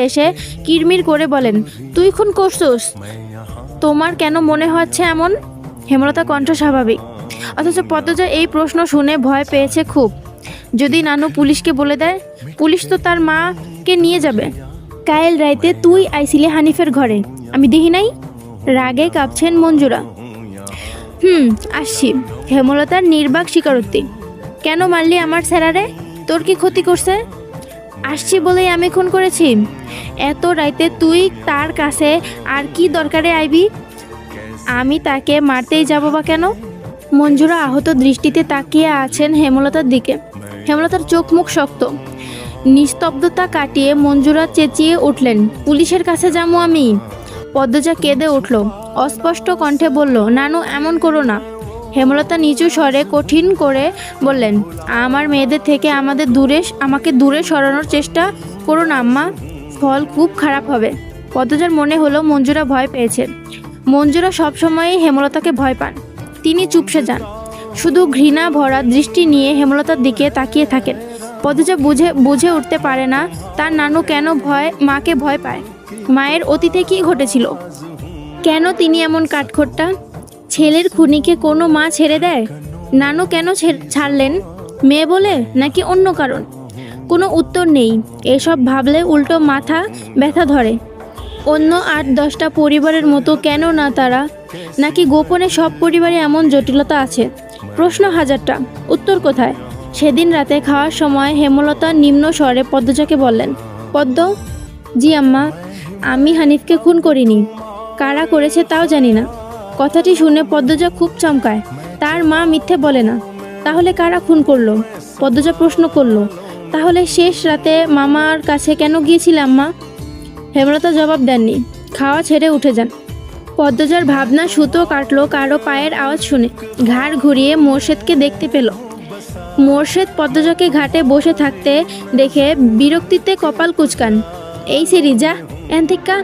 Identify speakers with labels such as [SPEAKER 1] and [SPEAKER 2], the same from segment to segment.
[SPEAKER 1] এসে কিরমির করে বলেন, তুই খুন করছিস? তোমার কেন মনে হচ্ছে এমন? হেমলতা কণ্ঠ স্বাভাবিক, অথচ পদ্মজা এই প্রশ্ন শুনে ভয় পেয়েছে খুব। যদি নানু পুলিশকে বলে দেয়? পুলিশ তো তার মাকে নিয়ে যাবে। কাল রাইতে তুই আইছিলি হানিফের ঘরে, আমি দেখি নাই? রাগে কাঁপছেন মঞ্জুরা। আসছি। হেমলতার নির্বাক স্বীকারোক্তি। কেন মারলি আমার স্যারারে? তোর কি ক্ষতি করছে? আসছি বলেই আমি খুন করেছি। এত রাইতে তুই তার কাছে আর কি দরকারে আইবি? আমি তাকে মারতেই যাব বা কেন? মঞ্জুরা আহত দৃষ্টিতে তাকিয়ে আছেন হেমলতার দিকে। হেমলতার চোখ মুখ শক্ত। নিস্তব্ধতা কাটিয়ে মঞ্জুরা চেঁচিয়ে উঠলেন, পুলিশের কাছে যাবো আমি? পদ্মজা কেঁদে উঠল, অস্পষ্ট কণ্ঠে বলল, নানু এমন করো না। হেমলতা নিচু স্বরে কঠিন করে বললেন, আমার মেয়েদের থেকে আমাকে দূরে সরানোর চেষ্টা করো না আম্মা, ফল খুব খারাপ হবে। পদ্মজার মনে হলো মঞ্জুরা ভয় পেয়েছে। মঞ্জুরা সবসময়ই হেমলতাকে ভয় পান। তিনি চুপসে যান, শুধু ঘৃণা ভরা দৃষ্টি নিয়ে হেমলতার দিকে তাকিয়ে থাকেন। পদ্মজা বুঝে উঠতে পারে না তার নানু কেন মাকে ভয় পায়। মায়ের অতীতে কি ঘটেছিল? কেন তিনি এমন কাঠখোট্টা? ছেলের খুনিকে কোনো মা ছেড়ে দেয়? নানু কেন ছাড়লেন? মেয়ে বলে নাকি অন্য কারণ? কোনো উত্তর নেই। এসব ভাবলে উল্টো মাথা ব্যথা ধরে। অন্য ৮-১০টা পরিবারের মতো কেন না তারা? নাকি গোপনে সব পরিবারে এমন জটিলতা আছে? প্রশ্ন হাজারটা, উত্তর কোথায়? সেদিন রাতে খাওয়ার সময় হেমলতা নিম্ন স্বরে পদ্মজাকে বললেন, পদ্ম। জি আম্মা, আমি হানিফকে খুন করিনি। কারা করেছে তাও জানি না। কথাটি শুনে পদ্মজা খুব চমকায়। তার মা মিথ্যে বলে না। তাহলে কারা খুন করলো? পদ্মজা প্রশ্ন করলো। তাহলে শেষ রাতে মামার কাছে কেন গিয়েছিলে আম্মা? হেমলতা জবাব দেননি, খাওয়া ছেড়ে উঠে যান। পদ্মজার ভাবনা সুতো কাটলো কারো পায়ের আওয়াজ শুনে। ঘাড় ঘুরিয়ে মোর্শেদকে দেখতে পেল। মোর্শেদ পদ্মজাকে ঘাটে বসে থাকতে দেখে বিরক্তিতে কপাল কুঁচকান। এই সেরি যা এনথিকা।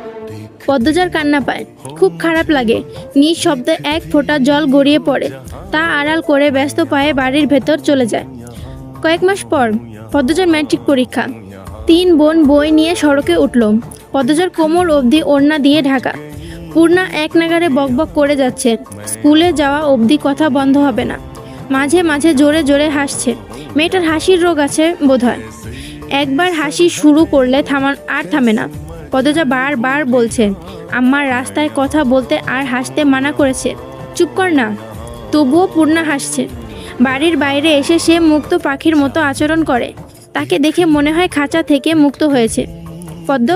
[SPEAKER 1] পদ্মজার কান্না পায়, খুব খারাপ লাগে। নিজ শব্দে এক ফোঁটা জল গড়িয়ে পড়ে। তা আড়াল করে ব্যস্ত পায়ে বাড়ির ভেতর চলে যায়। কয়েক মাস পর পদ্মজার ম্যাট্রিক পরীক্ষা। ৩ বোন বই নিয়ে সড়কে উঠল। পদ্মজার কোমর অবধি ওড়না দিয়ে ঢাকা। পূর্ণা এক নাগারে বকবক করে যাচ্ছে, স্কুলে যাওয়া অবধি কথা বন্ধ হবে না। মাঝে মাঝে জোরে জোরে হাসছে। মেয়েটার হাসির রোগ আছে বোধহয়। একবার হাসি শুরু করলে থামে না। পদ্মজা বারবার বলছে, আম্মার রাস্তায় কথা বলতে আর হাসতে মানা করেছে, চুপ কর না। তবুও পূর্ণা হাসছে। বাড়ির বাইরে এসে সে মুক্ত পাখির মতো আচরণ করে। তাকে দেখে মনে হয় খাঁচা থেকে মুক্ত হয়েছে। পদ্ম,